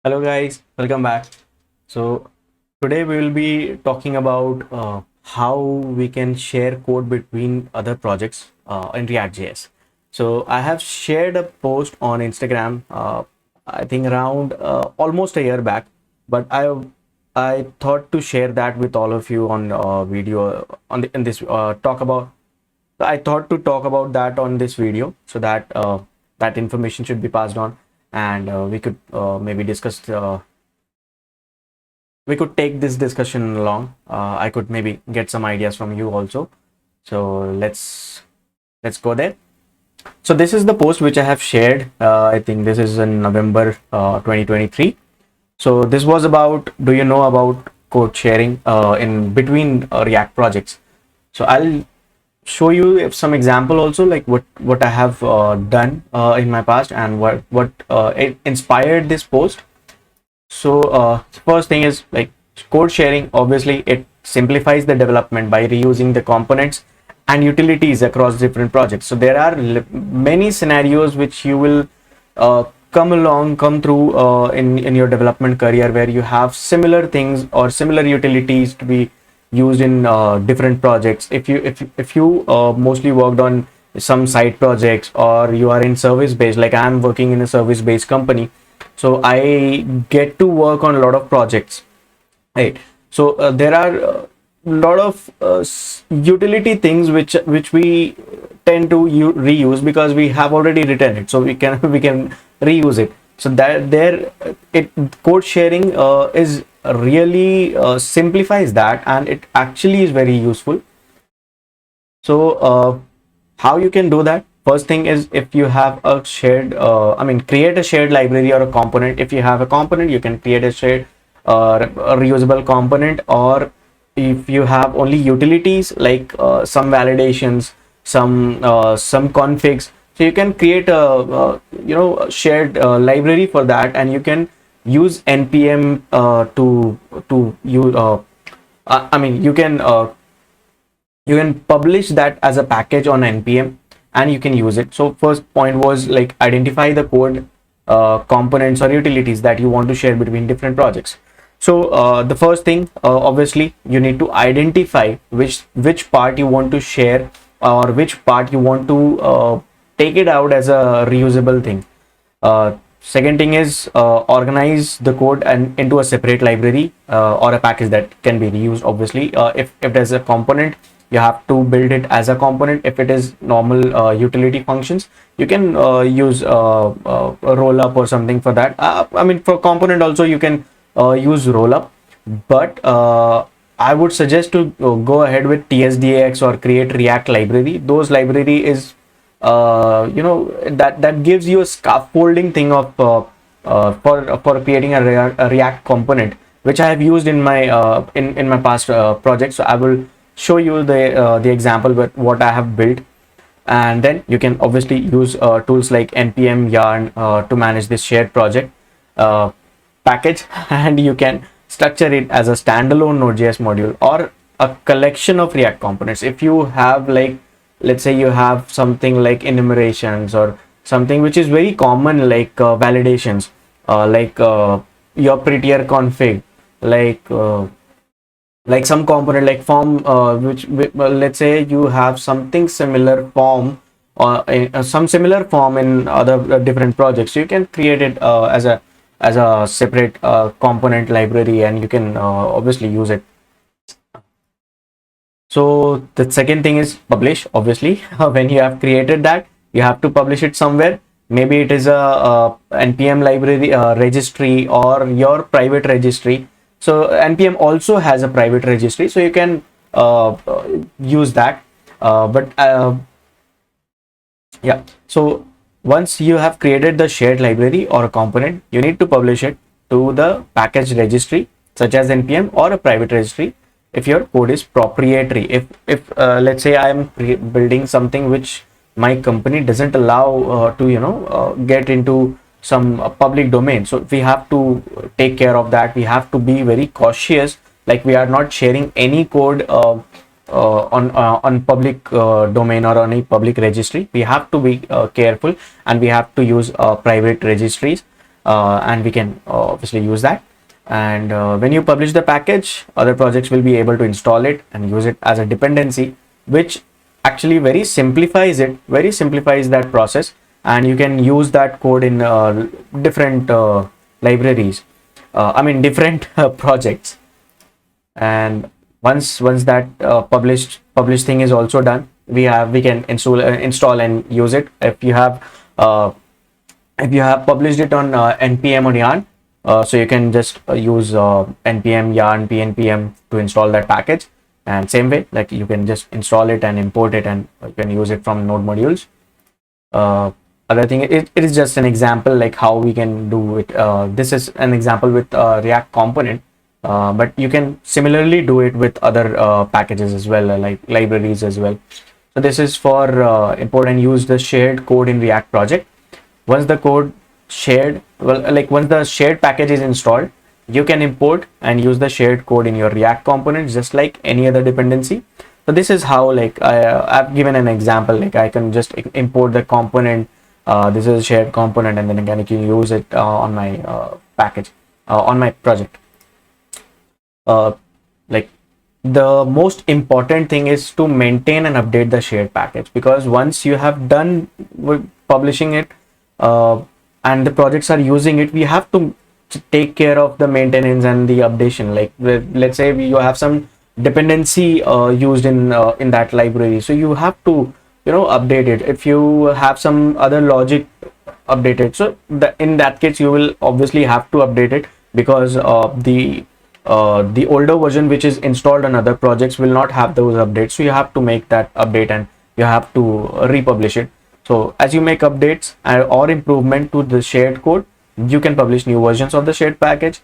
Hello guys, welcome back. So today we will be talking about how we can share code between other projects in React.js. So I have shared a post on Instagram, I think around almost a year back, but I thought to share that with all of you on video in this talk about. I thought to talk about that on this video so that that information should be passed on, and we could maybe discuss we could take this discussion along. I could maybe get some ideas from you also. So let's go there. So this is the post which I have shared. I think this is in November 2023. So this was about, do you know about code sharing in between React projects? So I'll show you some example also, like what I have done in my past and what inspired this post. So first thing is like code sharing. Obviously it simplifies the development by reusing the components and utilities across different projects. So there are many scenarios which you will come through in your development career, where you have similar things or similar utilities to be used in different projects. If you mostly worked on some side projects, or you are in service based, like I am working in a service based company, so I get to work on a lot of projects, right? So there are a lot of utility things which we tend to reuse because we have already written it, so we can we can reuse it. So that there it code sharing is really simplifies that, and it actually is very useful. So how you can do that? First thing is, if you have a shared create a shared library or a component. If you have a component, you can create a shared a reusable component. Or if you have only utilities, like some validations, some configs, so you can create a shared library for that, and you can use npm to use you can publish that as a package on npm, and you can use it. So first point was like identify the code components or utilities that you want to share between different projects. So the first thing, obviously you need to identify which part you want to share, or which part you want to take it out as a reusable thing. Second thing is organize the code and into a separate library or a package that can be reused. Obviously if there's a component, you have to build it as a component. If it is normal utility functions, you can use a roll up or something for that. For component also you can use roll up, but I would suggest to go ahead with tsdax or create react library. Those library is that gives you a scaffolding thing of for creating a react component, which I have used in my in my past project. So I will show you the example with what I have built, and then you can obviously use tools like npm yarn to manage this shared project package, and you can structure it as a standalone node.js module or a collection of react components. If you have, like, let's say you have something like enumerations or something which is very common, like validations, your prettier config, like some component like form, let's say you have something similar form, or some similar form in other different projects. So you can create it as a separate component library, and you can obviously use it. So the second thing is publish. Obviously when you have created that, you have to publish it somewhere. Maybe it is a npm library registry, or your private registry. So npm also has a private registry, so you can use that. Yeah, so once you have created the shared library or a component, you need to publish it to the package registry, such as npm or a private registry, if your code is proprietary. If let's say I am building something which my company doesn't allow to get into some public domain, so we have to take care of that. We have to be very cautious, like we are not sharing any code on public domain or on a public registry. We have to be careful, and we have to use private registries. and we can obviously use that. And when you publish the package, other projects will be able to install it and use it as a dependency, which actually very simplifies that process. And you can use that code in different libraries, I mean different projects. And once that published thing is also done, we can install and use it. If you have published it on npm or yarn, so you can just use npm yarn pnpm to install that package. And same way, like you can just install it and import it, and you can use it from node modules. Other thing, it is just an example like how we can do it. This is an example with React component, but you can similarly do it with other packages as well, like libraries as well. So this is for import and use the shared code in React project. Once the code shared, once the shared package is installed, you can import and use the shared code in your React component just like any other dependency. So this is how, like I've given an example, like I can just import the component. This is a shared component, and then again I can use it on my package, on my project. Like the most important thing is to maintain and update the shared package, because once you have done with publishing it and the projects are using it, we have to take care of the maintenance and the updation. Like let's say you have some dependency used in that library, so you have to update it. If you have some other logic updated, so in that case you will obviously have to update it, because the older version which is installed on other projects will not have those updates. So you have to make that update and you have to republish it. So as you make updates or improvement to the shared code, you can publish new versions of the shared package.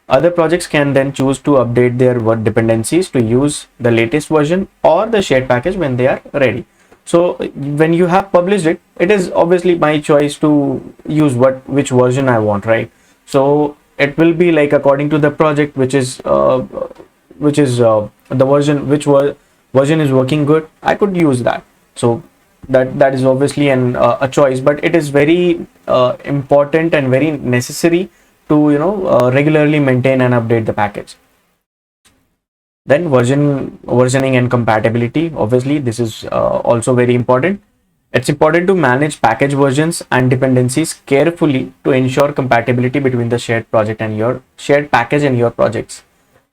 Other projects can then choose to update their dependencies to use the latest version or the shared package when they are ready. So when you have published it, it is obviously my choice to use which version I want, right? So it will be like according to the project, which is the version, version is working good, I could use that. So that is obviously a choice, but it is very important and very necessary to regularly maintain and update the package. Then versioning and compatibility, obviously this is also very important. It's important to manage package versions and dependencies carefully to ensure compatibility between the shared project and your shared package and your projects.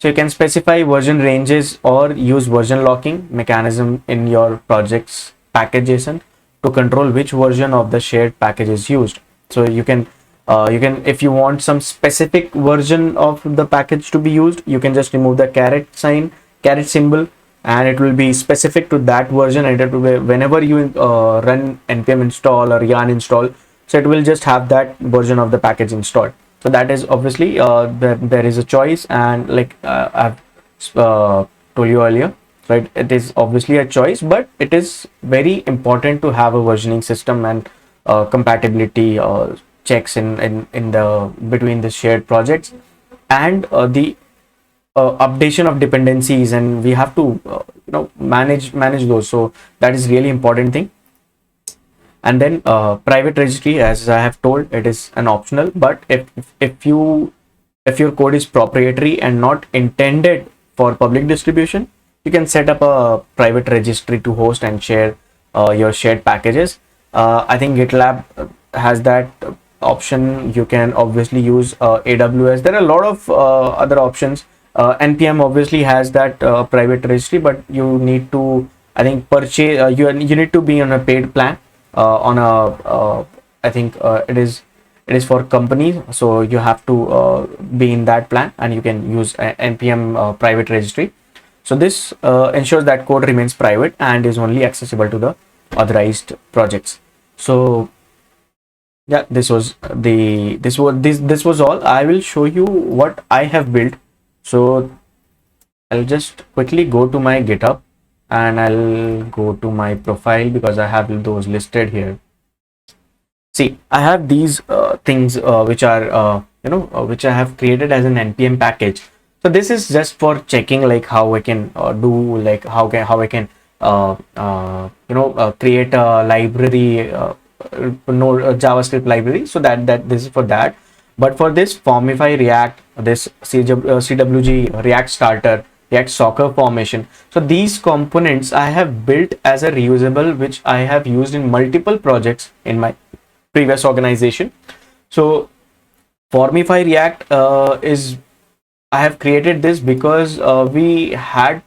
So you can specify version ranges or use version locking mechanism in your project's package JSON to control which version of the shared package is used. So you can if you want some specific version of the package to be used, you can just remove the caret symbol, and it will be specific to that version, and it will be whenever you run npm install or yarn install, so it will just have that version of the package installed. So that is obviously there is a choice, and like I've told you earlier, right, it is obviously a choice, but it is very important to have a versioning system and compatibility checks in the between the shared projects, and the updation of dependencies, and we have to manage those. So that is really important thing. And then private registry, as I have told, it is an optional, but if your code is proprietary and not intended for public distribution, you can set up a private registry to host and share your shared packages. I think GitLab has that option. You can obviously use AWS. There are a lot of other options. npm obviously has that private registry, but you need to, I think, purchase. You need to be on a paid plan. On a I think it is for companies, so you have to be in that plan, and you can use npm private registry. So this ensures that code remains private and is only accessible to the authorized projects. So yeah, this was all. I will show you what I have built. So I'll just quickly go to my GitHub, and I'll go to my profile because I have those listed here. See, I have these things which are which I have created as an npm package. So this is just for checking like how I can do, like how I can create a library, JavaScript library. So that this is for that. But for this Formify React, this CWG React Starter, React Soccer formation, so these components I have built as a reusable, which I have used in multiple projects in my previous organization. So Formify React is I have created this because we had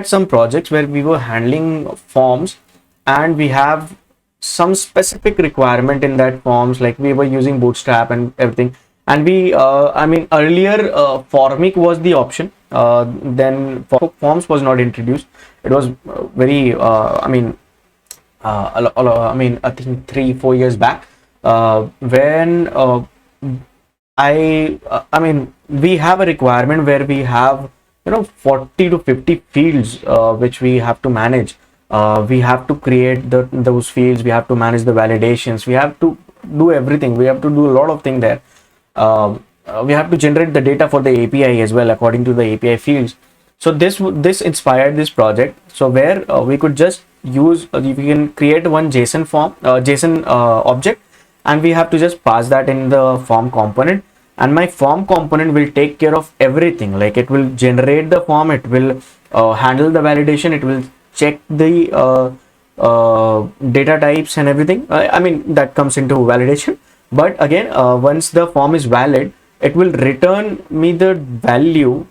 some projects where we were handling forms, and we have some specific requirement in that forms, like we were using Bootstrap and everything. And we I mean, earlier Formic was the option, then forms was not introduced. It was very I mean, I mean, I think 3-4 years back, when I mean, we have a requirement where we have, 40 to 50 fields which we have to manage. We have to create those fields, we have to manage the validations, we have to do everything, we have to do a lot of things there. We have to generate the data for the API as well according to the API fields. So this inspired this project, so where we could just use we can create one JSON form, JSON object, and we have to just pass that in the form component, and my form component will take care of everything. Like, it will generate the form, it will handle the validation, it will check the data types and everything. I mean, that comes into validation. But again, once the form is valid, it will return me the value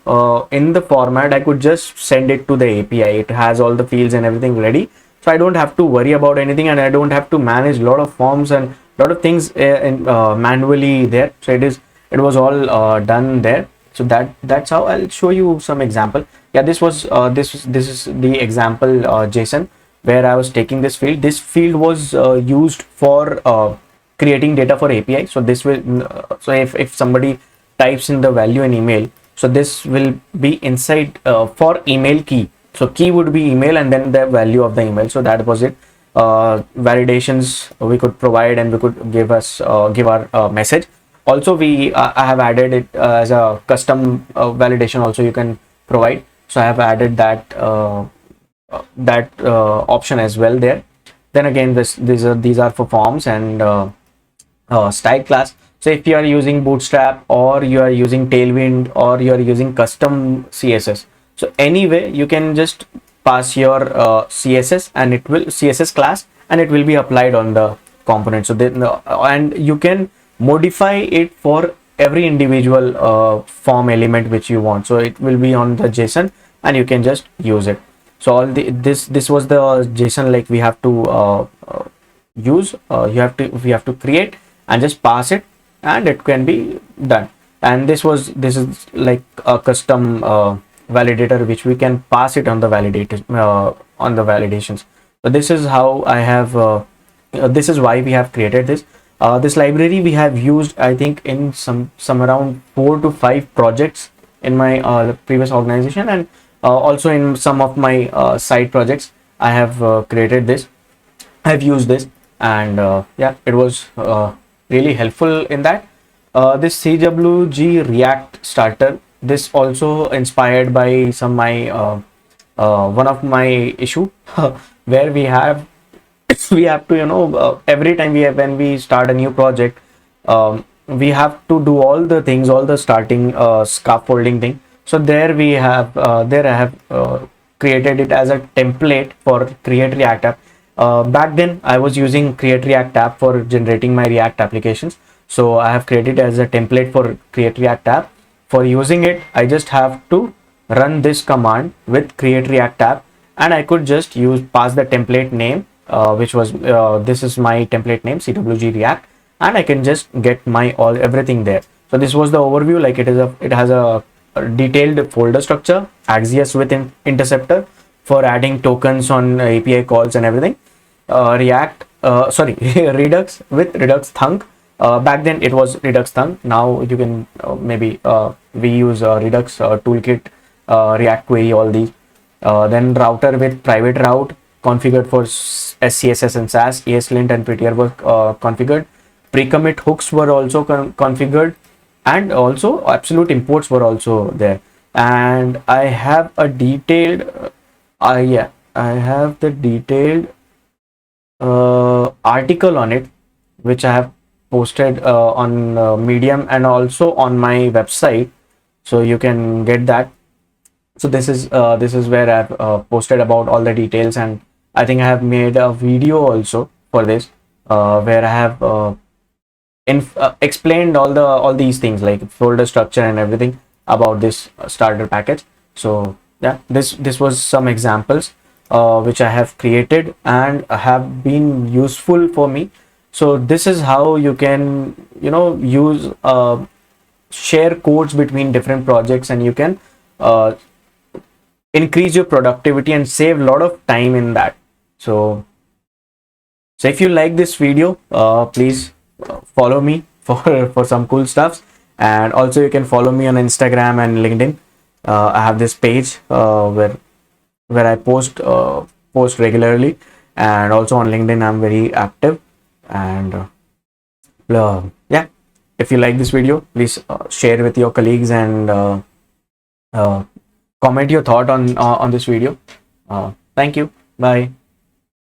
in the format. I could just send it to the API. It has all the fields and everything ready, so I don't have to worry about anything, and I don't have to manage a lot of forms and a lot of things manually there. So it was all done there. So that's how I'll show you some example. Yeah, this is the example JSON, where I was taking this field. This field was used for creating data for API. So this will so if somebody types in the value in email, so this will be inside for email key. So key would be email, and then the value of the email. So that was it. Validations we could provide, and we could give our message. Also, I have added it as a custom validation also you can provide. So I have added that option as well there. Then again, these are for forms and style class. So if you are using Bootstrap, or you are using Tailwind, or you are using custom CSS, so anyway you can just pass your CSS, and it will CSS class, and it will be applied on the component. So then and you can modify it for every individual form element which you want. So it will be on the JSON, and you can just use it. So all this was the JSON, like we have to use we have to create and just pass it, and it can be done. And this is like a custom validator, which we can pass it on the validations. So this is how I have this is why we have created this library. We have used, I think, in some around 4 to 5 projects in my previous organization, and also in some of my side projects I have created this. I've used this, and yeah, it was really helpful in that. This CWG React Starter, this also inspired by one of my issue where we have we have to every time when we start a new project, we have to do all the things, all the starting scaffolding thing. So there I have created it as a template for Create React App. Back then I was using Create React App for generating my React applications. So I have created as a template for Create React App. For using it, I just have to run this command with Create React App, and I could just pass the template name, which was this is my template name, CWG React, and I can just get my everything there. So this was the overview. Like, it has a detailed folder structure, Axios with interceptor for adding tokens on API calls and everything. Redux with Redux Thunk. Back then it was Redux Thunk. Now you can maybe we use Redux toolkit, React query, all these. Then router with private route configured for SCSS and SAS. ESLint and Prettier were configured. Pre-commit hooks were also configured, and also absolute imports were also there. And I have a detailed I have the detailed article on it, which I have posted on Medium and also on my website, so you can get that. So this is where I've posted about all the details, and I think I have made a video also for this, where I have explained all these things like folder structure and everything about this starter package. So yeah, this was some examples which I have created and have been useful for me. So this is how you can, you know, use share codes between different projects, and you can increase your productivity and save a lot of time in that. So if you like this video, please follow me for some cool stuffs, and also you can follow me on Instagram and LinkedIn. I have this page where I post regularly, and also on LinkedIn I'm very active. And yeah, if you like this video, please share with your colleagues, and comment your thought on this video. Thank you. Bye.